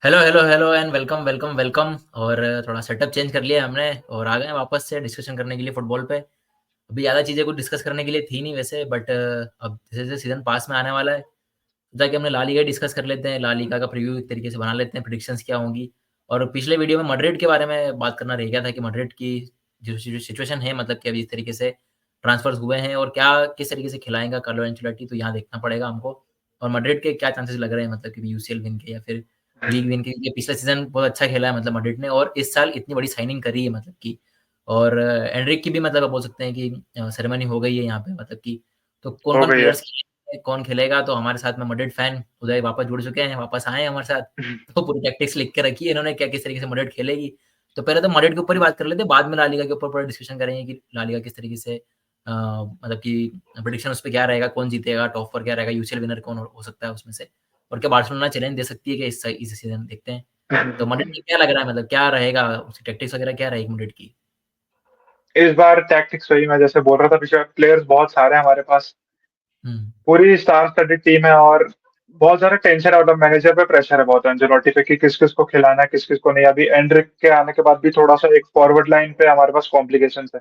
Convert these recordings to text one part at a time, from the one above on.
Hello hello hello and welcome welcome welcome. और थोड़ा setup change कर लिया हमने और आ गए हैं वापस से डिस्कशन करने के लिए फुटबॉल पे। अभी ज़्यादा चीज़ें कुछ डिस्कस करने के लिए थी नहीं वैसे, बट अब जैसे जैसे सीज़न पास में आने वाला है, सोचा कि हमने ला लीगा डिस्कस कर लेते हैं। ला लीगा का प्रीव्यू एक तरीके से बना लेते हैं, प्रेडिक्शंस क्या होंगी। और पिछले वीडियो में मैड्रिड के बारे में बात करना रह गया था कि मैड्रिड की जो सिचुएशन है, मतलब कि अभी इस तरीके से ट्रांसफर्स हुए हैं और क्या किस तरीके से खिलाएगा कार्लो एंचेलोटी, तो यहाँ देखना पड़ेगा हमको। और मैड्रिड के क्या चांसेस लग रहे हैं, मतलब कि यूसीएल विन के या फिर लीग विन के। ये पिछला सीज़न बहुत अच्छा खेला है मतलब मैड्रिड ने, और इस साल इतनी बड़ी साइनिंग करी है मतलब कि। और एनरिक की भी मतलब आप बोल सकते हैं कि सेरेमनी हो गई है यहाँ पे, मतलब कि तो हो कौन-कौन गई है। प्लेयर्स खेलेंगे, कौन खेलेगा। तो हमारे साथ में मैड्रिड फैन उदय वापस जुड़ चुके हैं, वापस आए हैं हमारे साथ। तो पूरी टैक्टिक्स लिख के रखी है इन्होंने, क्या किस तरीके से मैड्रिड खेलेगी। तो पहले तो मैड्रिड के ऊपर ही बात कर लेते हैं, बाद में ला लीगा के ऊपर पूरा डिस्कशन करेंगे कि ला लीगा किस तरीके से मतलब कि प्रेडिक्शन उस पे क्या रहेगा, कौन जीतेगा, टॉप 4 क्या रहेगा, यूसीएल विनर कौन हो सकता है उसमें से। और क्या बार्सिलोना चैलेंज दे सकती है कि इस सीज़न देखते हैं। तो मैड्रिड का क्या लग रहा है, मतलब क्या रहेगा उसकी टैक्टिक्स वगैरह क्या रहेगी मैड्रिड की? इस बार टैक्टिक्स वही मैं जैसे बोल रहा था पिछले प्लेयर्स बहुत सारे हैं हमारे पास। हुँ। पूरी स्टार स्टडेड टीम है और बहुत ज़्यादा टेंशन है मतलब मैनेजर पे प्रेशर है बहुत एंजेलोटी पे कि किस-किस को खिलाना है, किस-किस को नहीं। अभी एंड्रिक के आने के बाद भी थोड़ा-सा एक फॉरवर्ड लाइन पे हमारे पास कॉम्प्लिकेशंस है।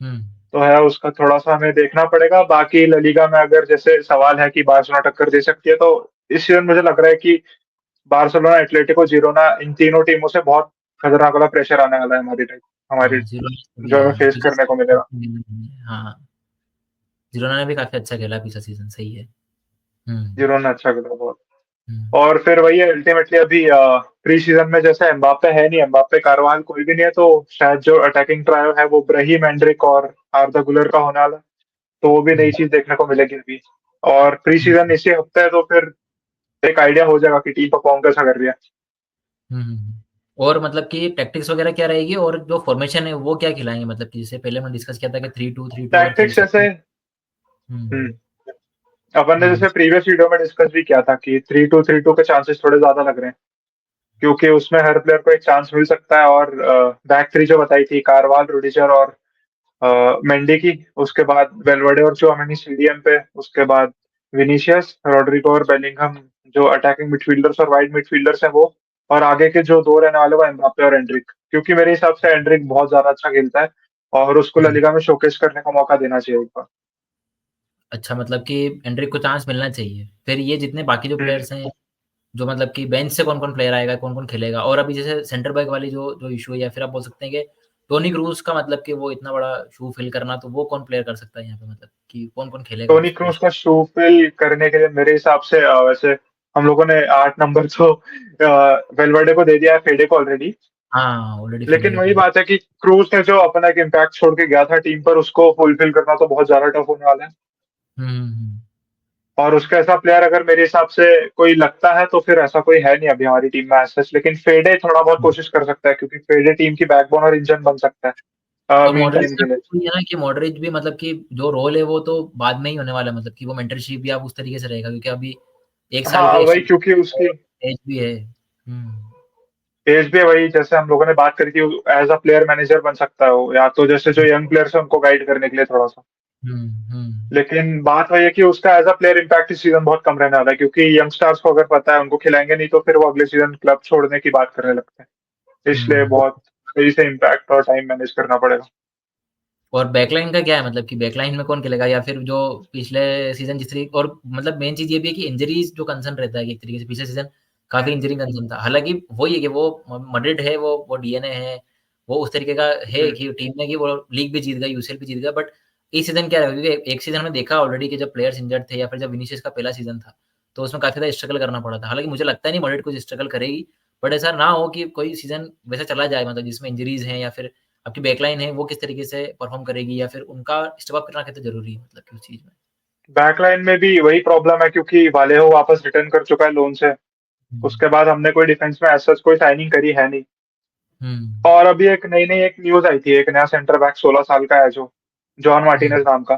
हुँ। तो है उसका थोड़ा-सा हमें देखना पड़ेगा। बाकी ला लीगा में अगर जैसे सवाल है कि बार्सिलोना टक्कर दे सकती है, तो इस सीज़न मुझे लग रहा है कि बार्सिलोना, एटलेटिको, जिरोना इन तीनों टीमों से बहुत खतरनाक वाला प्रेशर आने वाला है हमारी हाँ, ज़िरोना भी जो हमें है फेस करने को मिलेगा। हाँ, ज़िरोना ने भी काफ़ी अच्छा खेला पिछला सीज़न, सही है। हुँ। जिन्होंने अच्छा खेला बहुत। हुँ। और फिर वही है अल्टीमेटली अभी प्री सीज़न में जैसे एम्बाप्पे है नहीं, एम्बाप्पे, कारवाल कोई भी नहीं है, तो शायद जो अटैकिंग ट्रायो है वो ब्राहीम एंड्रिक और आर्दा गुलर का होने वाला है। तो वो भी नई हुँ। चीज़ देखने को मिलेगी अभी। और प्री हुँ। सीज़न इसी हफ्ते है तो फिर एक आइडिया हो जाएगा कि टीम परफ़ॉर्म कैसा कर रही है। हुँ, हुँ, हुँ। और मतलब कि टैक्टिक्स वगैरह क्या रहेगी और जो फ़ॉर्मेशन है वो क्या खिलाएँगे? मतलब कि जैसे पहले हमने डिस्कस किया था कि 3-2-3-2 अगर खेल टैक्टिक्स सकते ऐसे हैं। हुँ। हुँ, अपन ने हुँ। जैसे प्रीवियस वीडियो में डिस्कस भी किया था कि 3-2-3-2 के चांसेस थोड़े ज़्यादा लग रहे हैं। क्योंकि उसमें हर प्लेयर को एक चांस मिल सकता है और बैक थ्री जो बताई थी कारवाल, रुडिगर और मेंडी की, उसके बाद वेलवर्डे और चुआमेनी सीडीएम पे, उसके बाद विनीशियस, रोड्रिगो और बेलिंघम जो अटैकिंग मिडफील्डर्स और वाइड मिडफील्डर्स हैं वो, और आगे के जो 2 रहने वाले वो एम्बाप्पे और एंड्रिक। क्योंकि मेरे हिसाब से एंड्रिक बहुत ज़्यादा अच्छा खेलता है और उसको ला हुँ। लीगा में शोकेस करने का मौका देना चाहिए एक बार। अच्छा, मतलब कि एंड्रिक को चांस मिलना चाहिए। फिर ये जितने बाकी जो हुँ, प्लेयर्स हैं, जो मतलब कि बेंच से कौन-कौन प्लेयर आएगा, कौन-कौन खेलेगा? और अभी जैसे सेंटर बैक वाली जो जो इश्यू है, या फिर आप बोल सकते हैं कि टोनी क्रूज़ का मतलब कि वो इतना बड़ा शू फिल करना, तो वो कौन प्लेयर कर सकता है यहाँ पे, मतलब कि कौन-कौन खेलेगा टोनी उस क्रूस पोज़ीशन? का शू फिल करने के लिए मेरे हिसाब से वैसे हम लोगों ने 8 नंबर तो वेलवर्डे को दे दिया है, फेडे को ऑलरेडी। हाँ, ऑलरेडी लेकिन फिडेगा वही दिया। बात है कि क्रूज़ ने जो अपना एक इम्पैक्ट छोड़ के गया था टीम पर, उसको फुलफिल करना तो बहुत ज़्यादा टफ होने वाला है। हुँ, हुँ, हुँ। और उसका ऐसा प्लेयर अगर मेरे हिसाब से कोई लगता है, तो फिर ऐसा कोई है नहीं अभी हमारी टीम में एज़ सच। लेकिन फेडे थोड़ा बहुत हुँ। कोशिश कर सकता है क्योंकि फेडे टीम की बैकबोन और इंजन बन सकता है और मीन मॉडरिच टाइम का के लिए। भी वही है ना कि मॉडरिच भी मतलब कि जो रोल है वो तो बाद में ही होने वाला है, मतलब कि वो मेंटरशिप भी आप उस तरीके से रहेगा, क्योंकि अभी 1 साल हाँ, के वही एक्स्ट्रा क्योंकि उसकी और एज भी है। हुँ। एज भी है, वही जैसे हम लोगों ने बात करी थी एज़ प्लेयर मैनेजर बन सकता है वो, या तो जैसे जो हुँ, यंग प्लेयर्स हैं उनको गाइड करने के लिए थोड़ा-सा। हुँ, हुँ। लेकिन बात वही है कि उसका एज़ प्लेयर इम्पैक्ट इस सीज़न बहुत कम रहने वाला है क्योंकि यंगस्टार्स को अगर पता है उनको खिलाएँगे नहीं तो फिर वो अगले सीज़न क्लब छोड़ने की बात करने लगते हैं। इसलिए हुँ। बहुत सही से इम्पैक्ट और टाइम मैनेज करना पड़ेगा। और बैकलाइन का क्या है, मतलब कि बैकलाइन में कौन खेलेगा, या फिर जो पिछले सीज़न जिस तरीके, और मतलब मेन चीज़ ये भी है कि इंजरीज़ जो कंसर्न रहता है कि एक तरीके से पिछले सीज़न काफ़ी इंजरी कंसर्न था। हालाँकि वही है कि वो मैड्रिड है, वो डीएनए है, वो उस तरीके का है हुँ, कि टीम में कि वो लीग भी जीत गई, यूसीएल भी जीत गया। बट इस सीज़न क्या है, क्योंकि एक सीज़न हमने देखा ऑलरेडी कि जब प्लेयर्स इंजर्ड थे, या फिर जब विनीसियस का पहला सीज़न था, तो उसमें काफ़ी ज़्यादा स्ट्रगल करना पड़ा था। हालाँकि मुझे लगता नहीं मैड्रिड कुछ स्ट्रगल करेगी, बट ऐसा ना हो कि कोई सीज़न वैसा चला जाए, मतलब जिसमें इंजरीज़ हैं, या फिर आपकी बैकलाइन है वो किस तरीके से परफ़ॉर्म करेगी, या फिर उनका स्टेप अप करना कितना ज़रूरी है, मतलब कि उस चीज़ में? बैकलाइन में भी वही प्रॉब्लम है क्योंकि वालेहो वापस रिटर्न कर चुका है लोन से। हुँ, उसके बाद हमने कोई डिफेंस में एज़ सच कोई साइनिंग करी है नहीं। हुँ, और अभी एक नई-नई एक न्यूज़ आई थी, एक नया सेंटर बैक 16 साल का है जो, जॉन हुँ, मार्टिनेज़ नाम का।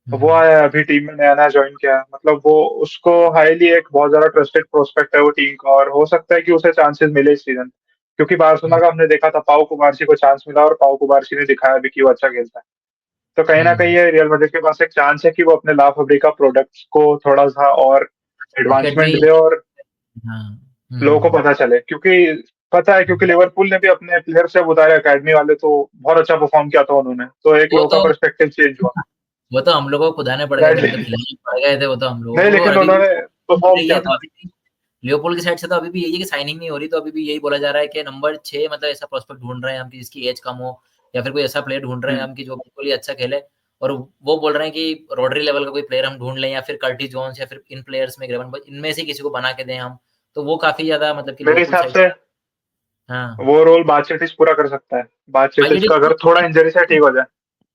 वो हुँ, आया है अभी टीम में नया-नया जॉइन किया है। मतलब वो उसको हाइली एक बहुत ज़्यादा ट्रस्टेड प्रोस्पेक्ट है वो टीम का और हो सकता है कि उसे चांसेस मिले इस सीज़न। क्योंकि बार्सिलोना हुँ, का हमने देखा था पाउ कुबार्सी को चांस मिला और पाउ कुबार्सी ने दिखाया भी कि वो अच्छा खेलता है। तो कहीं न हुँ। कहीं ये रियल मैड्रिड के पास एक चांस है कि वो अपने ला फैब्रिका प्रोडक्ट्स को थोड़ा-सा और मार्केट भी एडवांसमेंट दे और हाँ, लोगों को हुँ। पता चले, क्योंकि पता है, क्योंकि लिवरपूल ने भी अपने प्लेयर्स जब उतारे अकेडमी वाले तो बहुत अच्छा परफॉर्म किया था उन्होंने, तो एक वो लोगों का तो पर्सपेक्टिव चेंज हुआ। वो तो हम लोगों को खुदाने पड़ गए थे, मतलब राइट। खिलाने पड़ गए थे वो तो हम लोगों नहीं, को। वो लेकिन अभी भी उन्होंने परफॉर्म रही किया है, तो था। अभी भी लिवरपूल की साइड से तो अभी भी यही है कि साइनिंग नहीं हो रही, तो अभी भी यही बोला जा रहा है कि नंबर 6 मतलब ऐसा प्रोस्पेक्ट ढूँढ रहे हैं हम कि जिसकी एज कम हो, या फिर कोई ऐसा प्लेयर ढूँढ रहे हैं हुँ। हम कि जो बिल्कुल ही अच्छा खेले। और वो बोल रहे हैं कि रॉड्री लेवल का कोई प्लेयर हम ढूँढ लें, या फिर कर्टिस जोन्स, या फिर इन प्लेयर्स में ग्रेवन इनमें से किसी को बना के दें हम। तो वो काफ़ी ज़्यादा मतलब कि मेरे लिवरपूल हिसाब साइड से हाँ। वो रोल बादशाह पूरा कर सकता है। बादशाह आईडीडी का अगर थोड़ा इंजरी से ठीक हो जाए।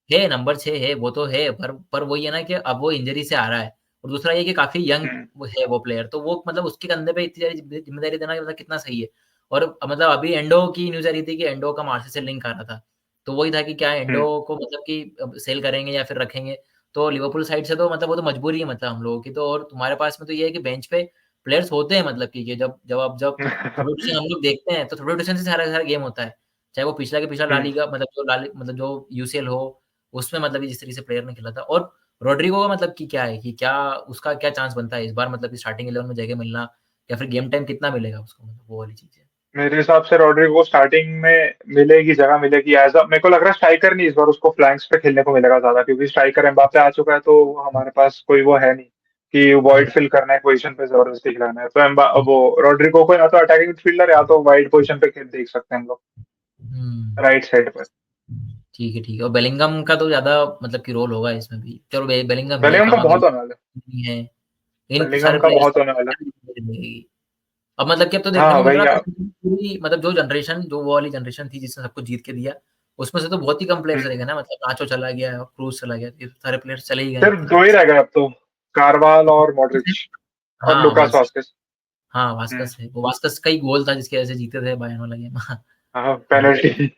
है, नंबर 6 है, वो तो है, पर वही है ना कि अब वो इंजरी से आ रहा है, और दूसरा ये कि काफ़ी यंग हुँ। वो है वो प्लेयर, तो वो मतलब उसके कंधे पे इतनी सारी ज़िम्मेदारी देना मतलब कितना सही है। और मतलब अभी एंडो की न्यूज़ आ रही थी कि एंडो का मार्सेल से लिंक आ रहा था, तो वही था कि क्या हुँ। एंडो को मतलब कि अब सेल करेंगे या फिर रखेंगे। तो लिवरपूल साइड से तो मतलब वो तो मजबूरी है मतलब हम लोगों की तो, और तुम्हारे पास में तो ये है कि बेंच पे प्लेयर्स होते हैं मतलब कि जब थर्ड रोटेशन हम लोग देखते हैं, तो थर्ड रोटेशन से सारा सारा गेम होता है। चाहे वो पिछला के पिछला ला हुँ। लीगा मतलब जो यूसीएल हो, उसमें मतलब कि जिस तरीके से प्लेयर ने खेला था। और रोड्रिगो का मतलब कि क्या है कि क्या उसका क्या चांस बनता है इस बार, मतलब कि स्टार्टिंग 11 में जगह मिलना, या फिर गेम टाइम कितना मिलेगा उसको, मतलब वो वाली चीज़ है। मेरे हिसाब से रॉड्रिगो को स्टार्टिंग में मिलेगी, जगह मिलेगी एज़ मेरे को लग रहा है स्ट्राइकर नहीं, इस बार उसको फ्लैंक्स पे खेलने को मिलेगा ज़्यादा, क्योंकि स्ट्राइकर एम्बाप्पे आ चुका है, तो हमारे पास कोई वो है नहीं कि वॉइड राइट। फिल करना है पोज़ीशन पे ज़बरदस्ती खिलाना है। तो हुँ, वो रॉड्रिगो को या तो अटैकिंग मिडफील्डर या तो वाइड पोज़ीशन पे खेल देख सकते हैं हम लोग, हुँ। राइट साइड पे। ठीक है, और बेलिंगम का तो ज़्यादा मतलब कि रोल होगा इसमें भी। चलो बेलिंगम है, बेलिंगम का बहुत कामाविंगा होने वाला है। है, इन बेलिंगम सारे का प्लेयर्स बहुत होने वाला है। मिलेगी। अब मतलब कि अब तो देखने हाँ, को मिल वही रहा है है। पूरी मतलब जो जनरेशन जो वो वाली जनरेशन थी जिसने सब कुछ जीत के दिया, उसमें से तो बहुत ही कम प्लेयर्स रह हुँ। गए ना, मतलब नाचो चला गया, क्रूज़ चला गया, ये सारे प्लेयर्स चले ही गए अब सिर्फ तो 2 ही यहाँ रह गए अब तो, कार्वाल और मॉड्रिच और हाँ, लुकास बस वास्केस। हाँ, हुँ। वास्कस है, वो वास्कस का ही गोल था जिसकी वजह से जीते थे बायर्न वाला गेम। हाँ, हाँ, पेनल्टी।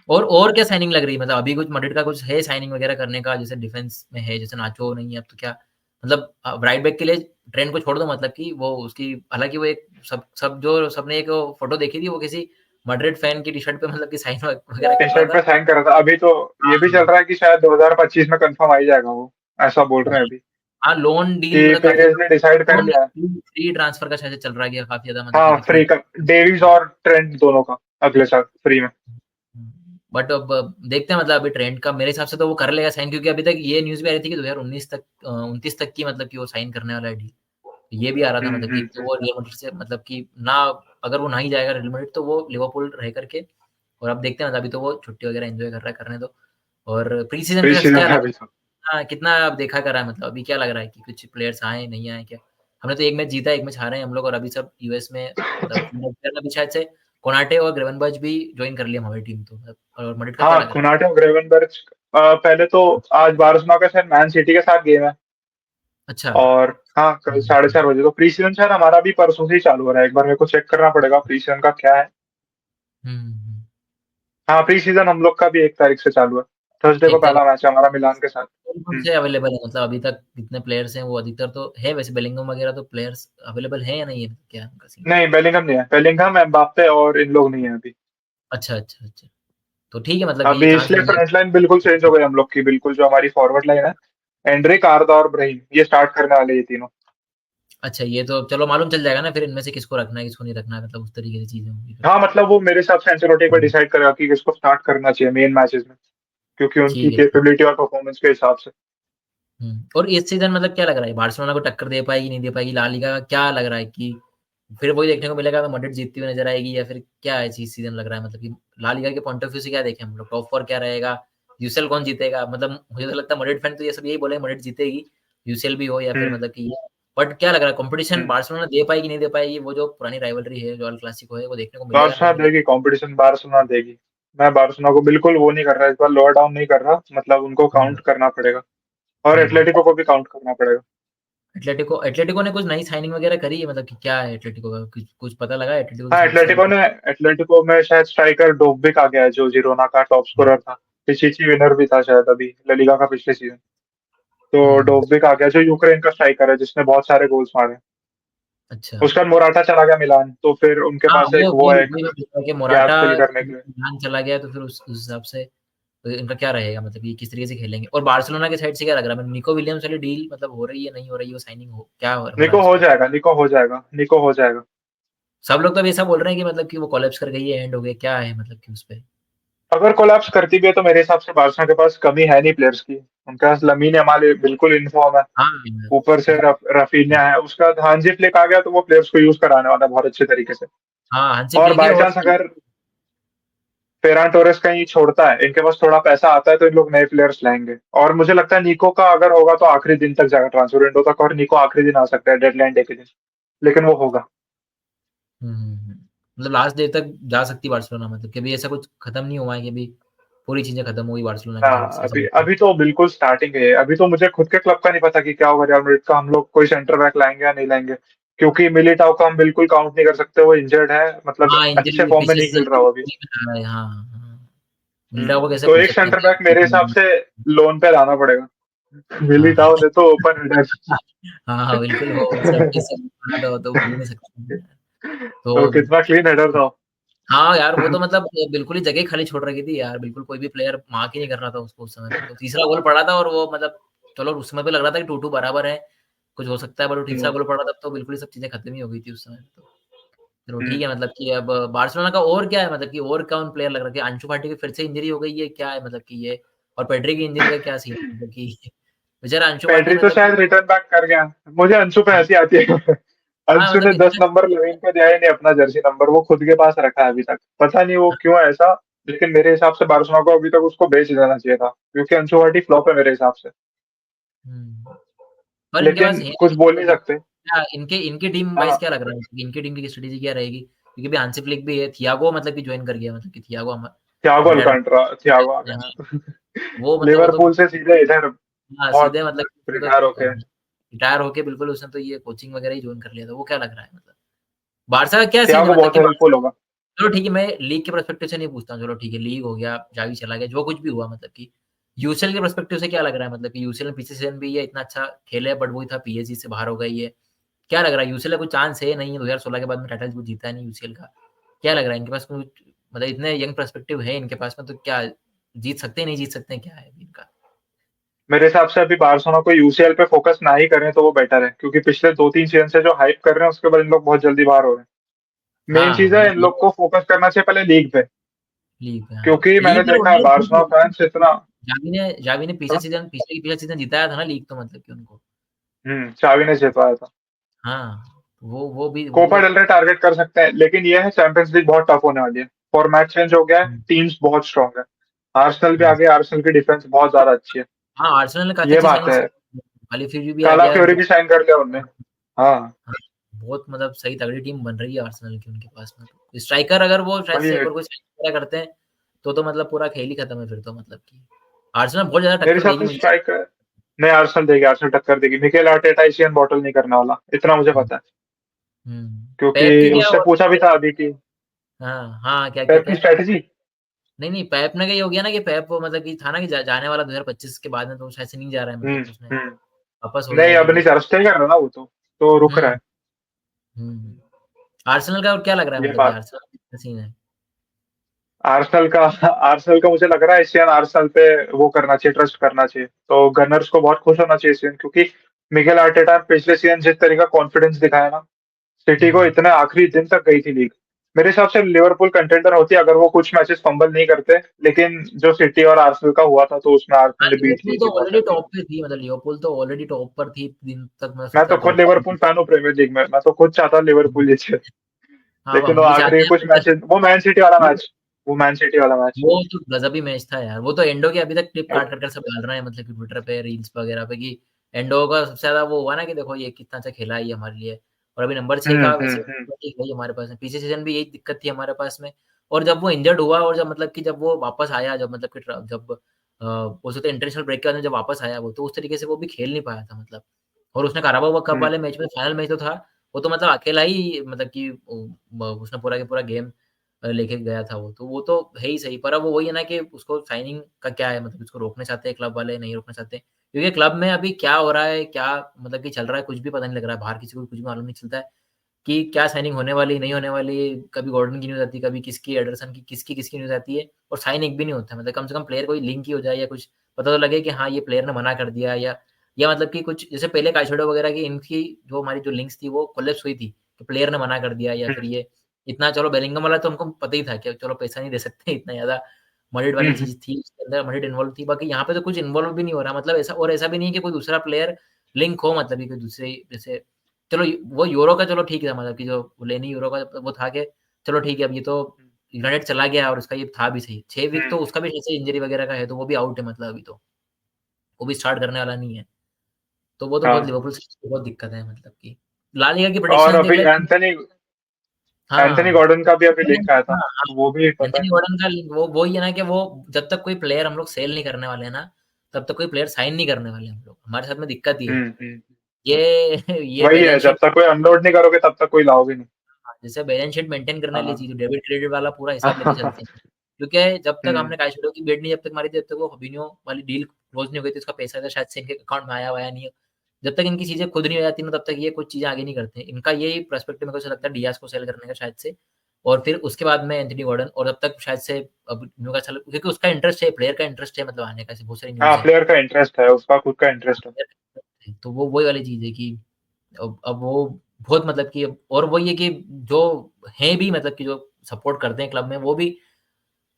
और क्या साइनिंग लग रही है? मतलब अभी कुछ मैड्रिड का कुछ है साइनिंग वगैरह करने का, जैसे डिफेंस में है, जैसे नाचो नहीं है अब तो क्या मतलब राइट बैक के लिए ट्रेंट को छोड़ दो, मतलब कि वो उसकी हालाँकि वो एक सबने एक फ़ोटो देखी थी, वो किसी मैड्रिड फैन की टी-शर्ट पे मतलब कि साइन वगैरह कर रहा टी-शर्ट था। पे साइन करा था। अभी तो ये भी चल हाँ, रहा है कि शायद 2025 में कन्फर्म आ ही जाएगा वो, ऐसा बोल रहे हैं हाँ, अभी, हाँ, लोन डील कि मतलब काफ़ी पेरेज़ ने डिसाइड कर लोन लिया है। फ्री ट्रांसफर का शायद चल रहा है कि काफ़ी ज़्यादा मतलब हाँ, कि फ्री फ्री का डेविस और ट्रेंट दोनों का अगले साल फ्री में। बट अब देखते हैं मतलब अभी ट्रेंड का मेरे हिसाब से तो वो कर लेगा साइन, क्योंकि अभी तक ये न्यूज़ भी आ रही थी कि 2019 तक 29 तक की मतलब कि वो साइन करने वाला है डील। ये भी आ रहा था हुँ, मतलब कि हुँ, तो हुँ। वो रियल मैड्रिड से मतलब कि ना अगर वो नहीं जाएगा रियल मैड्रिड तो वो लिवरपूल रह करके, और अब देखते हैं मतलब अभी तो वो छुट्टी वगैरह एन्जॉय कर रहा है, करने दो। और प्री सीज़न प्री का सीज़न क्या है लग अभी तो। हाँ, कितना अब देखा करा है मतलब अभी क्या लग रहा है कि कुछ प्लेयर्स आए, नहीं आए क्या? हमने तो 1 मैच जीता, 1 मैच हारे हैं हम लोग, और अभी सब यूएस में मतलब अभी शायद से कोनाटे और ग्रेवेनबर्च भी जॉइन कर लिया हमारी टीम तो मतलब। और मैड्रिड का क्या हाँ, लग रहा है? कोनाटे और ग्रेवेनबर्च पहले तो आज बार्सिलोना का शायद मैन सिटी के साथ गेम है, अच्छा। और हाँ, कल हुँ, 4:30 बजे, तो प्री सीज़न शायद हमारा भी परसों से ही चालू हो रहा है। एक बार मेरे को चेक करना पड़ेगा प्री सीज़न का क्या है। हुँ, हुँ। हाँ, प्री सीज़न हम लोग का भी 1 तारीख से चालू है। थर्सडे को 1 तारीख पहला मैच है हमारा मिलान के साथ। कौन-कौन हुँ। से अवेलेबल है मतलब अभी तक जितने प्लेयर्स हैं वो अधिकतर तो है वैसे बेलिंगम वगैरह तो प्लेयर्स अवेलेबल हैं या नहीं है? क्या है उनका सीन? नहीं, बेलिंघम नहीं है। बेलिंघम, एम्बाप्पे और इन लोग नहीं है अभी। अच्छा, अच्छा, अच्छा। तो ठीक है मतलब कि अभी चांस इसलिए मिल फ्रंट लाइन बिल्कुल चेंज हो गई हम लोग की, बिल्कुल जो हमारी फॉरवर्ड लाइन है, एंड्रिक, आर्दा और ब्राहीम, ये स्टार्ट करने वाले ये तीनों। अच्छा ये तो चलो मालूम चल जाएगा ना फिर इनमें से किसको रखना है, किसको नहीं रखना है, मतलब उस तरीके से चीज़ें होंगी फिर। हाँ, मतलब वो मेरे हिसाब से एंceलोटी एक बार हुँ, डिसाइड करेगा कि किसको स्टार्ट करना चाहिए मेन मैचेज़ में, क्योंकि उनकी ठीक है, ठीक। कैपेबिलिटी और परफॉर्मेंस के हिसाब से। और इस सीज़न मतलब क्या लग रहा है बार्सिलोना को टक्कर दे पाएगी, नहीं दे पाएगी? ला लीगा का क्या लग रहा है कि फिर वही देखने को मिलेगा, मैड्रिड जीतती हुई नज़र आएगी, या फिर क्या है चीज़ सीज़न लग रहा है मतलब कि ला लीगा के पॉइंट ऑफ व्यू से क्या देखें हम लोग? टॉप 4 क्या रहेगा? यूसीएल कौन जीतेगा? मतलब मुझे तो लगता है मैड्रिड फैन तो ये सब यही बोलेंगे मैड्रिड जीतेगी, यूसीएल भी हो या फिर हुँ, मतलब कि ये बट क्या लग रहा है कॉम्पिटिशन हुँ। बार्सिलोना दे पाएगी, नहीं दे पाएगी? वो जो पुरानी राइवलरी है, जो एल क्लासिको है, वो देखने को मिलेगा, नहीं बार्सिलोना मिलेगा? देगी कॉम्पिटिशन, बार्सिलोना देगी। मैं बार्सिलोना को बिल्कुल वो नहीं कर रहा, इस बार लोअर डाउन नहीं कर रहा, मतलब उनको हुँ, काउंट करना पड़ेगा, और हुँ। एटलेटिको को भी काउंट करना पड़ेगा। एटलेटिको ने कुछ नई साइनिंग वगैरह करी है मतलब कि क्या है एटलेटिको का? कुछ कुछ पता लगा है एटलेटिको की हाँ, साइड से अभी एटलेटिको तक? ने एटलेटिको में शायद स्ट्राइकर डोब्बिक आ गया है, जो जिरोना का टॉप स्कोरर था। पिचिची विनर भी था शायद अभी ला लीगा का पिछले सीज़न। तो हुँ, डोब्बिक आ गया, जो यूक्रेन का स्ट्राइकर है जिसने बहुत सारे गोल्स मारे। अच्छा। उसके बाद मोराटा चला गया मिलान, तो फिर उनके हाँ, पास वो एक वो वही है, एक वही मैं पूछ रहा कि गैप मोराटा फिल करने के लिए। मिलान चला गया तो फिर उस हिसाब से तो इनका क्या रहेगा मतलब ये किस तरीके से खेलेंगे? और बार्सिलोना की साइड से क्या लग रहा है? मतलब निको विलियम्स वाली डील मतलब हो रही है, नहीं हो रही है, वो साइनिंग हो क्या हो रहा है निको हो उसका? जाएगा, निको हो जाएगा, निको हो जाएगा। सब लोग तो अभी ऐसा बोल रहे हैं कि मतलब कि वो कोलैप्स कर गई है, एंड हो गया, क्या है मतलब कि उसपे? अगर कोलैप्स करती भी है तो मेरे हिसाब से बार्सा के पास कमी है नहीं प्लेयर्स की। उनके पास लमीन यमाल बिल्कुल इन फॉर्म है। हाँ, ऊपर से रफीनिया है, उसका बाद हांजी फ्लिक आ गया तो वो प्लेयर्स को यूज़ कराने वाला है बहुत अच्छे तरीके से। हाँ, हंसी और फ्लिक है बाय और चांस अगर फेरान टोरेस कहीं छोड़ता है, इनके पास थोड़ा पैसा आता है तो इन लोग नए प्लेयर्स लाएँगे। और मुझे लगता है निको का अगर होगा तो आखिरी दिन तक जाएगा ट्रांसफर विंडो तक, और निको आखिरी दिन आ सकता है डेडलाइन डे के दिन। लेकिन वो होगा। हुँ, हुँ, हुँ। मतलब लास्ट डे तक जा सकती है बार्सिलोना, मतलब कि अभी ऐसा कुछ खत्म नहीं हुआ है कि अभी पूरी चीज़ें खत्म हो गई बार्सिलोना की साइड हाँ, से, ऐसा अभी मतलब। अभी तो बिल्कुल स्टार्टिंग है। अभी तो मुझे खुद के क्लब का नहीं पता कि क्या होगा रियल मैड्रिड का। हम लोग कोई सेंटर बैक लाएँगे या नहीं लाएँगे? क्योंकि मिलिटाओ को हम बिल्कुल काउंट नहीं कर सकते, वो इंजर्ड है, मतलब हाँ, अच्छे इंजरी फॉर्म में पिछले नहीं सीज़न खेल रहा वो अभी। में आ रहा है, हाँ, हाँ। मिलिटाओ को कैसे तो खोल एक सकते सेंटर बैक मेरे हिसाब हैं? से लोन पे लाना पड़ेगा। हाँ, हाँ। मिलिटाओ ने तो ओपन हेडर। हाँ, हाँ, बिल्कुल वो सेट पीस से बना दो तो भूल ही नहीं सकते। तो तो कितना क्लीन हेडर था। हाँ, यार वो तो मतलब बिल्कुल ही जगह खाली छोड़ रखी थी यार, बिल्कुल कोई भी प्लेयर मार्क ही नहीं कर रहा था उसको उस समय पे। तो तीसरा गोल पड़ा था और वो मतलब चलो उस समय पे लग रहा था कि 2-2 बराबर है, कुछ हो सकता है, बट वो तीसरा हुँ, गोल पड़ा तब तो बिल्कुल ही सब चीज़ें खत्म ही हो गई थी उस समय पे तो। चलो हुँ। ठीक है, मतलब कि अब बार्सिलोना का और क्या है, मतलब कि और कौन प्लेयर लग रहा है कि अंसु फाटी की फिर से इंजरी हो गई है, क्या है मतलब कि ये? और पेड्री की इंजरी का क्या सीन है? मतलब कि बेचारा अंसु फाटी पेड्री तो मतलब कि शायद रिटर्न बैक कर गया। मुझे अंशु पे हाँ, हँसी आती है। हाँ, अंशु मतलब ने 10 इतना नंबर लवीन को दिया ही नहीं अपना जर्सी नंबर, वो खुद के पास रखा है अभी तक। पता नहीं वो क्यों है ऐसा, लेकिन मेरे हिसाब से बार्सिलोना को अभी तक उसको बेच देना चाहिए था, क्योंकि अंशु फाटी फ्लॉप है मेरे हिसाब से। हुँ। पर इनके पास लेकिन है कुछ नहीं, बोल नहीं मतलब सकते। क्या इनके इनकी टीम वाइज़ हाँ, क्या लग रहा है? मतलब इनकी टीम की स्ट्रैटेजी क्या रहेगी? क्योंकि अभी हांसी फ्लिक भी है, थियागो मतलब कि जॉइन कर गया, मतलब कि थियागो हम थियागो रिटायरमेंट अल्कांट्रा थियागो आ हाँ, गया। वो मतलब वो तो लिवरपूल से सीधे इधर हाँ, बहुत सीधे मतलब कि उसने रिटायर तो होके। रिटायर होके बिल्कुल उसने तो ये कोचिंग वगैरह ही जॉइन कर लिया था, वो क्या लग रहा है मतलब? बार्सा का क्या सीन है थियागो मतलब बहुत कि बार्सा हेल्पफुल होगा। चलो ठीक है, मैं लीग के पर्सपेक्टिव से नहीं पूछता हूँ, चलो ठीक है, लीग हो गया, जावी चला गया, जो कुछ भी हुआ मतलब कि यूसीएल के पर्सपेक्टिव से क्या लग रहा है? मतलब कि यूसीएल में पिछले सीज़न भी ये इतना अच्छा खेले बट वही था पीएसजी से बाहर हो गई है। क्या लग रहा है यूसीएल का कोई चांस है नहीं है? 2016 के बाद में टाइटल कुछ जीता नहीं यूसीएल का। क्या लग रहा है इनके पास कुछ मतलब इतने यंग पर्सपेक्टिव है इनके पास में तो क्या जीत सकते हैं, नहीं जीत सकते हैं, क्या है अभी इनका? मेरे हिसाब से अभी बार्सिलोना को यूसीएल पे फोकस ना ही करें तो वो बेटर है, क्योंकि पिछले 2-3 सीज़न से जो हाइप कर रहे हैं उसके बाद इन लोग बहुत जल्दी बाहर हो रहे हैं। मेन हाँ, चीज़ है इन लोग को फोकस करना चाहिए पहले लीग पे, लीग में हाँ। क्योंकि मैंने लीग में देखा है ऑलरेडी जीत बार्सिलोना लिया फैन्स इतना जावी ने हाँ, पिछले सीज़न जिताया था ना लीग तो मतलब कि उनको। चावी ने जितवाया था। हाँ, वो भी कोपा तो डेल रे टारगेट कर सकते हैं, लेकिन ये है चैंपियंस लीग बहुत टफ होने वाली है। फॉर्मेट चेंज हो गया है, हुँ, टीम्स बहुत स्ट्रॉन्ग है। आर्सेनल भी हाँ। आगे, आर्सेनल की डिफेंस बहुत ज़्यादा अच्छी है। हाँ, आर्सेनल ने काफ़ी ये अच्छी बात साइनिंग्स है। की। कालाफियोरी भी आ गया है कालाफियोरी उनके भी साइन कर लिया उनने। हाँ, हाँ, बहुत मतलब सही तगड़ी टीम बन रही है आर्सेनल की उनके पास में तो। स्ट्राइकर अगर वो शायद वही से एक है। और कोई साइन वगैरह करते हैं, तो मतलब पूरा खेल ही खत्म है फिर तो मतलब कि। आर्सेनल बहुत ज़्यादा मेरे टक्कर हिसाब देगी से मुझे स्ट्राइकर नहीं, आर्सेनल देगी, आर्सेनल टक्कर देगी। मिकेल आर्टेटा इस सीजन बॉटल नहीं करने वाला, इतना मुझे हुँ, पता है। हुँ। पेप की क्योंकि क्या उससे हुआ पूछा भी था अभी कि हाँ, हाँ, क्या, क्या, पेप की क्या? स्ट्रैटेजी नहीं, नहीं, पेप ने का ये हो गया ना कि पेप वो मतलब कि था ना कि जाने वाला 2025 के बाद में तो शायद से नहीं जा रहा है हुँ, मतलब कि उसने हुँ। वापस हो नहीं, जाएगा अब वो। नहीं जा रहा, स्टे कर रहा है ना वो तो रुक रहा हुँ, है। हुँ। आर्सेनल का क्या लग रहा है ये मतलब कि बात आर्सेनल का क्या सीन है? आर्सेनल का मुझे लग रहा है इस सीजन आर्सेनल पे वो करना चाहिए, ट्रस्ट करना चाहिए। तो गनर्स को बहुत खुश होना चाहिए इस सीजन, क्योंकि मिकेल आर्टेटा ने पिछले सीजन जिस तरह का कॉन्फिडेंस दिखाया ना, सिटी को हुँ। इतने आखिरी दिन तक गई थी लीग। मेरे हिसाब से लिवरपूल कंटेंडर होती अगर वो कुछ मैचेस फंबल नहीं करते, लेकिन जो सिटी और आर्सेनल का हुआ था तो उसमें हाँ, आर्सेनल ने बीट लिवरपूल ली तो थी बहुत ऑलरेडी जल्दी। टॉप पे थी मतलब लिवरपूल तो ऑलरेडी टॉप पर थी दिन तक मैं मैं सोचता तो खुद टॉप लिवरपूल फैन हूँ प्रीमियर लीग में, मैं तो खुद चाहता लिवरपूल जीते। हाँ, अब लेकिन वो हम भी आखिरी चाहते हैं कुछ मैचेस, वो मैन सिटी वाला मैच। वो तो गज़ब ही मैच था यार। वो तो एंडो की अभी तक क्लिप काट कर सब डाल रहे हैं मतलब कि ट्विटर पे, रील्स वगैरह पे कि एंडो का सबसे ज़्यादा वो हुआ ना कि देखो ये कितना अच्छा खेला है ये हमारे लिए। और अभी नंबर 6 हुँ, का हुँ, वैसे हुँ, ठीक है ही हमारे पास में। पिछले सीज़न भी यही दिक्कत थी हमारे पास में। और जब वो इंजर्ड हुआ और जब मतलब कि जब वो वापस आया जब मतलब कि जब बोल सकते हैं इंटरनेशनल ब्रेक के बाद में जब वापस आया वो, तो उस तरीके से वो भी खेल नहीं पाया था मतलब। और उसने काराबाओ कप हुँ। वाले मैच में फाइनल मैच जो था, वो तो मतलब अकेला ही मतलब कि उसने पूरा का पूरा गेम लेके गया था वो। तो वो तो है ही सही, पर अब वो वही है ना कि उसको साइनिंग का क्या है मतलब उसको रोकना चाहते हैं क्लब वाले, नहीं रोकना चाहते। क्योंकि क्लब में अभी क्या हो रहा है, क्या मतलब कि चल रहा है, कुछ भी पता नहीं लग रहा है। बाहर किसी को कुछ भी मालूम नहीं चलता है कि क्या साइनिंग होने वाली, नहीं होने वाली। कभी गॉर्डन की न्यूज़ आती है, कभी किसकी, एंडरसन की, किसकी न्यूज़ आती है और साइन एक भी नहीं होता है। मतलब कम से कम प्लेयर कोई लिंक ही हो जाए या कुछ पता तो लगे कि हाँ, ये प्लेयर ने मना कर दिया या मतलब कि कुछ जैसे पहले काइसेडो वगैरह की इनकी जो हमारी जो लिंक्स थी वो कोलैप्स हुई थी। कि प्लेयर ने मना कर दिया या फिर ये इतना चलो बेलिंगम वाला तो हमको पता ही था कि चलो पैसा नहीं दे सकते इतना ज़्यादा मड्रिड वाली चीज़ थी, उसके अंदर मड्रिड इन्वॉल्व थी, बाकी यहाँ पे तो कुछ इन्वॉल्व भी नहीं हो रहा मतलब ऐसा भी नहीं है कि कोई दूसरा प्लेयर लिंक हो मतलब कि कोई दूसरे जैसे चलो वो यूरो का चलो ठीक है मतलब कि जो लेनी यूरो का वो था कि चलो ठीक है अब ये तो यूनाइटेड चला गया और उसका ये था भी सही 6 वीक तो उसका भी जैसे इंजरी वगैरह का है तो वो भी आउट है मतलब अभी तो वो भी स्टार्ट करने वाला नहीं है तो वो तो बहुत हाँ। लिवरपूल से बहुत दिक्कत है मतलब कि ला लीगा की और प्रेडिक्शंस देख अभी ले एंथनी एंथनी हाँ गॉर्डन का भी अभी लिंक आया था, हाँ, हाँ, वो भी पता एंथनी है। गॉर्डन का वो वही है ना कि वो जब तक कोई प्लेयर हम लोग सेल नहीं करने वाले हैं ना तब तक कोई प्लेयर साइन नहीं करने वाले हम लोग हमारे साथ में दिक्कत ये है हम्म। ये ये वही है, बैलेंस जब शीट तक कोई अनलोड नहीं करोगे तब तक कोई लाओगे नहीं। जैसे बैलेंस शीट मेंटेन करने वाली हाँ। चीज़ डेबिट क्रेडिट वाला पूरा हिसाब लेके चलते हैं क्योंकि जब तक हम्म हमने काइसेडो की बिड नहीं जब तक मारी थी जब तक वो फबिन्हो वाली डील क्लोज नहीं हो गई थी उसका पैसा शायद से इनके अकाउंट में आया वाया नहीं है जब तक इनकी चीज़ें खुद नहीं हो जाती ना तब तक ये कुछ चीज़ें आगे नहीं करते इनका यही पर्सपेक्टिव मेरे को ऐसा लगता है डियास को सेल करने का शायद से और फिर उसके बाद में एंथनी गॉर्डन और तब तक शायद से अब न्यूकासल क्योंकि उसका इंटरेस्ट है प्लेयर का इंटरेस्ट है मतलब आने का ऐसे बहुत सारी हाँ, न्यूज़ है प्लेयर का इंटरेस्ट है, उसका खुद का इंटरेस्ट है। तो वो वही वाली चीज़ है कि अब वो बहुत मतलब कि और वही है कि जो हैं भी मतलब कि जो सपोर्ट करते हैं क्लब में वो भी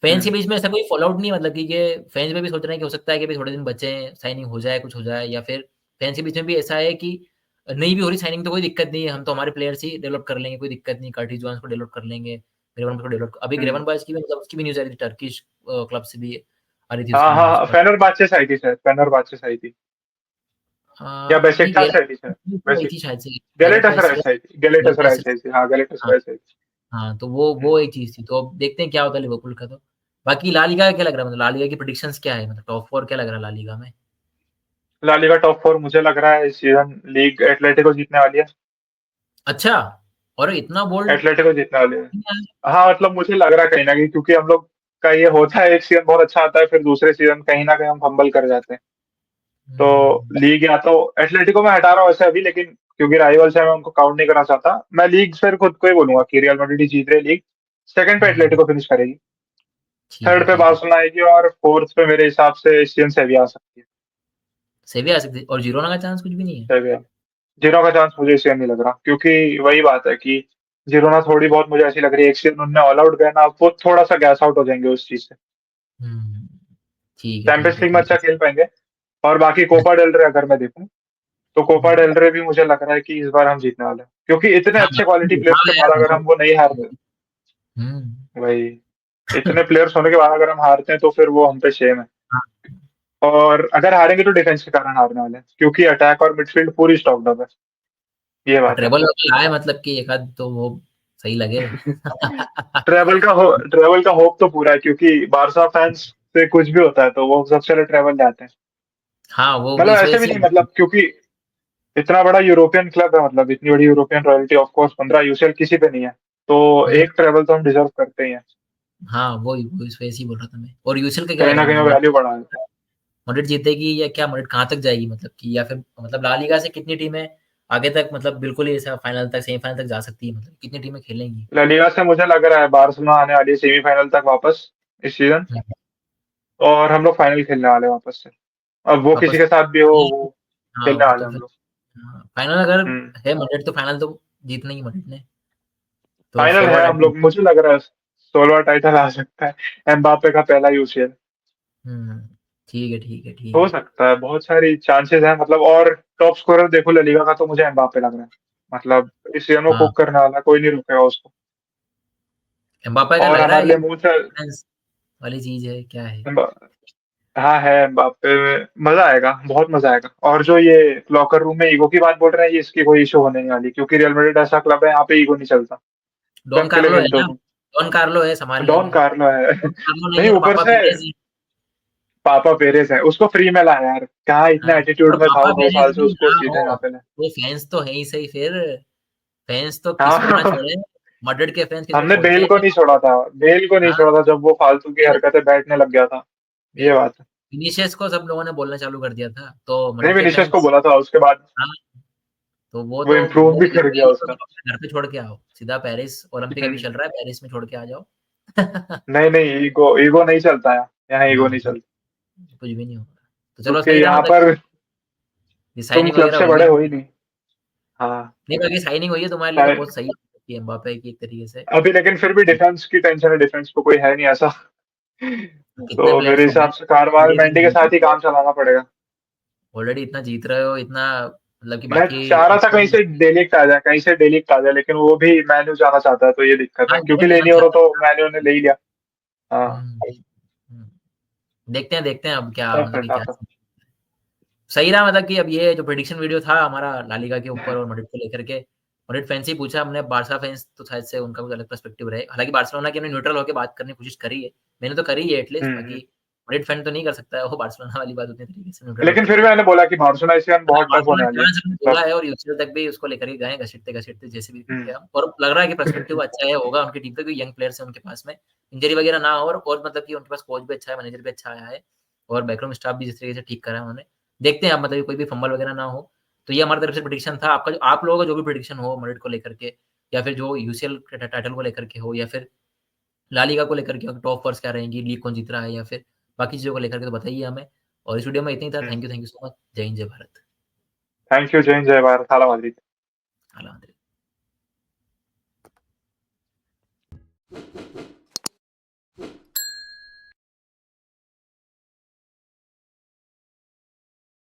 फैन्स के हम्म बीच में ऐसा कोई फॉलोआउट नहीं है मतलब कि ये फैन्स में भी सोच रहे हैं कि हो सकता है कि अभी थोड़े दिन बचे हैं, साइनिंग हो जाए, कुछ हो जाए या फिर फैन्स के बीच में भी ऐसा है कि नहीं भी हो रही साइनिंग तो कोई दिक्कत नहीं है, हम तो हमारे प्लेयर्स ही डेवलप कर लेंगे, कोई दिक्कत नहीं, कर्टिस जोन्स को डेवलप कर लेंगे, ग्रेवन को डेवलप अभी हम्म। ग्रेवन बॉयज़ की भी मतलब उसकी भी न्यूज़ आ रही थी टर्किश क्लब से भी आ रही थी उसकी हाँ न्यूज़ हाँ, बट फेनेरबाचे से आई थी शायद, फेनेरबाचे से आई थी, या नहीं बेशिकताश से आई थी शायद। गैलेटा आई बेसिक थी शायद से गैलेटासराय से आई थी, गैलेटासराय से गैलेटासराय आई थी, हाँ, हाँ। गैलेटासराय से आई थी। हाँ, तो वो एक चीज़ थी, तो अब देखते हैं क्या होता है लिवरपूल का तो। बाकी ला लीगा का क्या लग रहा है मतलब ला लीगा की प्रेडिक्शंस क्या है मतलब टॉप 4 क्या लग रहा है ला लीगा में? ला लीगा टॉप 4 मुझे लग रहा है इस सीजन लीग एटलेटिको जीतने वाली है। अच्छा! और इतना बोल्ड एटलेटिको जीतने वाली है। हाँ, मतलब मुझे लग रहा है कहीं न कहीं, क्योंकि हम लोग का ये होता है, एक सीजन बहुत अच्छा आता है, फिर दूसरे सीजन कहीं न कहीं हम फंबल कर जाते हैं। तो हुँ, लीग या तो एटलेटिको में हटा रहा हूँ वैसे अभी, लेकिन क्योंकि राइवल्स है मैं उनको काउंट नहीं करना चाहता। मैं लीग फिर खुद को ही बोलूँगा कि रियल मैड्रिड ही जीत रही है लीग। सेकंड पे हुँ, एटलेटिको फिनिश करेगी। थर्ड पे ठीक है। बार्सिलोना आएगी और फोर्थ पे मेरे हिसाब से इस सीजन सेविया आ सकती है। सेविया आ सकती है और जिरोना का चांस कुछ भी नहीं है? सेविया। जिरोना का चांस मुझे इस सीजन नहीं लग रहा, क्योंकि वही बात है कि जिरोना थोड़ी बहुत मुझे ऐसी लग रही है, एक सीजन उनने ऑल आउट गए ना, अब वो थोड़ा-सा गैस आउट हो जाएँगे उस चीज़ से। हुँ, ठीक है, ठीक चैंपियंस है, लीग में ठीक अच्छा है। खेल पाएँगे। और बाकी कोपा डेल रे अगर मैं देखूँ, तो कोपा हुँ, डेल रे भी मुझे लग रहा है कि इस बार हम जीतने वाले हैं। क्योंकि इतने हाँ, अच्छे क्वालिटी प्लेयर्स हाँ के यार बाद अगर हम वो नहीं हारते, हुँ। वही, इतने प्लेयर्स होने के बाद अगर हम हारते हैं तो फिर वो हम पे शेम है। हाँ, और अगर हारेंगे तो डिफेंस के कारण हारने वाले हैं, क्योंकि अटैक और मिडफील्ड पूरी स्टॉक्ड अप है। ये बात है। ट्रेबल आए मतलब कि एक आध तो वो सही लगे। ट्रैवल का होप तो पूरा है, क्योंकि बारसा फैंस से कुछ भी होता है तो वो सबसे पहले ट्रैवल जाते हैं। हाँ, वो मतलब इस वजह ऐसे भी से नहीं, मतलब क्योंकि इतना बड़ा यूरोपियन क्लब है, मतलब इतनी बड़ी European royalty, of course 15 UCL किसी पे नहीं है। तो हुँ, एक ट्रैवल तो हम डिजर्व करते ही हैं। हाँ, वो इस वजह से ही बोल रहा था मैं और यूसीएल का क्या कहीं लग न रहा है कहीं वो मतलब वैल्यू बढ़ा देता है। मड्रिड जीतेगी या क्या मड्रिड कहाँ तक जाएगी मतलब कि या फिर मतलब ला लीगा से कितनी टीमें आगे तक मतलब बिल्कुल ही ऐसा फाइनल तक सेमीफाइनल तक जा सकती है मतलब कितनी टीमें खेलेंगी? ला लीगा से मुझे लग रहा है बार्सिलोना आने वाली है सेमीफाइनल तक वापस इस सीजन, हुँ, और हम लोग फाइनल खेलने वाले हैं वापस से। अब वो किसी वापस के साथ भी हो, वो हाँ, खेलने वो वाले तो हैं हम फिर लोग। हाँ, फाइनल अगर हुँ। है मड्रिड तो फाइनल तो जीतना ही है मड्रिड ने, तो फाइनल 16वां है हम टाइटल लोग, मुझे लग रहा है 16वां टाइटल आ सकता है। एम्बाप्पे का पहला यूसीएल। हुँ, ठीक है, ठीक है, ठीक हो है। सकता है, बहुत सारी चांसेस हैं मतलब। और टॉप स्कोरर देखो ला लीगा का, तो मुझे एम्बाप्पे लग रहा है। मतलब इस सीजन वो हाँ, कुक करने वाला है, कोई नहीं रोकेगा उसको। एम्बाप्पे का और लग रहा है हमारे कि लिए मुँह से डिफेंस वाली चीज़ है, क्या है? एम्बा हाँ, है एम्बाप्पे में मज़ा आएगा, बहुत मज़ा आएगा। और जो ये लॉकर रूम में ईगो की बात बोल रहे हैं, ये इसकी कोई इश्यू होने नहीं वाली, क्योंकि रियल मैड्रिड ऐसा क्लब है, यहाँ पे ईगो नहीं चलता। डॉन सब के लिए कार्लो है खेलते हो ना? तुम। डॉन कार्लो है संभाल डॉन लेगा। कार्लो है। डॉन कार्लो नहीं नहीं, है तो ऊपर पापा से पेरेज़ है। पापा पेरेस है, उसको फ्री में लाया यार, कहाँ हाँ, इतना और एटीट्यूड में था पापा वो 2 पेरेज़ साल से, भी उसको ना सीधे यहाँ हो, पे लाए। वो फैन्स तो है ही सही फिर, फैन्स तो किसको ना हाँ। छोड़े, मड्रिड के फैन्स किसको हमने छोड़ते बेल हैं को नहीं छोड़ा था, बेल को नहीं हाँ, छोड़ा था जब वो फालतू की हरकतें बैठने लग गया था। ये फिर बात है। विनिसियस को सब लोगों ने बोलना चालू कर दिया था, तो नहीं, मड्रिड के विनीसियस को फैन्स बोला था उसके बाद, हाँ, तो वो वो तो इम्प्रूव वो भी कर गया बेल को उसका। अपने घर पे छोड़ के आओ, सीधा पेरिस ओलंपिक अभी चल रहा है, पेरिस में छोड़ के आ जाओ। नहीं, नहीं, ईगो ईगो नहीं चलता है, यहाँ ईगो हाँ, नहीं चलता। कुछ भी नहीं होगा। तो चलो क्योंकि सही था यहाँ मतलब पर कि तुम साइनिंग क्लब वगैरह से हो बड़े गई। हो ही नहीं। हाँ। नहीं, बाकी साइनिंग हुई है तुम्हारे लिए तो शायद बहुत सही है एम्बापे की एक तरीके से। अभी लेकिन फिर भी डिफेंस की टेंशन है, डिफेंस पे कोई है नहीं ऐसा। कितने तो मेरे प्लेयर्स को हिसाब से कारवाल मेंडी के साथ ही काम चलाना पड़ेगा। ऑलरेडी इतना जीत रहे हो, इतना मतलब कि मैं बाकी चाह रहा था कहीं से डे लीग्ट आ जाए, कहीं से डे लीग्ट आ जाए, लेकिन वो भी मैन्यू जाना चाहता है, तो ये दिक्कत हाँ, है, मैंने क्योंकि जाना लेनी हो चाहता तो था। मैन्यू ने ले ही लिया। हाँ। हुँ, हुँ। देखते हैं अब क्या टफ मतलब है, कि क्या टफ है। सही रहा, मतलब कि अब ये जो प्रेडिक्शन वीडियो था हमारा ला लीगा के ऊपर और मैड्रिड को लेकर के, मैड्रिड फैन से ही पूछा हमने, बार्सा फैन्स तो शायद से उनका कुछ अलग पर्सपेक्टिव रहे। हालाँकि बार्सिलोना की हमने न्यूट्रल होके बात करने की कोशिश करी है। मैंने तो करी है एटलीस्ट, हुँ। बाकी मैड्रिड फैन तो नहीं कर सकता है वो बार्सिलोना वाली बात उतने तरीके से न्यूट्रल लेकिन होके फिर भी। भी मैंने बोला कि बार्सिलोना इस सीज़न हाँ, बहुत टफ बार्सिलोना होने ने वाली है। चांस हमने बोला मतलब है और यूसीएल तक भी उसको लेकर के गए घसीटते-घसीटते जैसे भी हुँ, किया और लग रहा है कि पर्सपेक्टिव अच्छा है होगा उनकी टीम पे, क्योंकि यंग प्लेयर्स हैं उनके पास में, इंजरी वगैरह ना हो और मतलब कि उनके पास कोच भी अच्छा है, मैनेजर भी अच्छा आया है और बैकरूम स्टाफ भी जिस तरीके से ठीक करा है उन्होंने। देखते हैं अब मतलब कि कोई भी फंबल वगैरह ना हो। तो ये हमारी तरफ से प्रेडिक्शन था। आपका जो आप लोगों का जो भी प्रेडिक्शन हो मैड्रिड को लेकर के या फिर जो यूसीएल ट टाइटल को लेकर के हो या फिर ला लीगा को लेकर के हो, टॉप फोर्स क्या रहेंगी, लीग कौन जीत रहा है या फिर बाकी चीज़ों को लेकर के तो बताइए हमें। और इस वीडियो में इतना ही था। हुँ। Thank you so much. जय हिंद, जय भारत। थैंक यू, जय हिंद, जय भारत, हाला माद्रिद। अला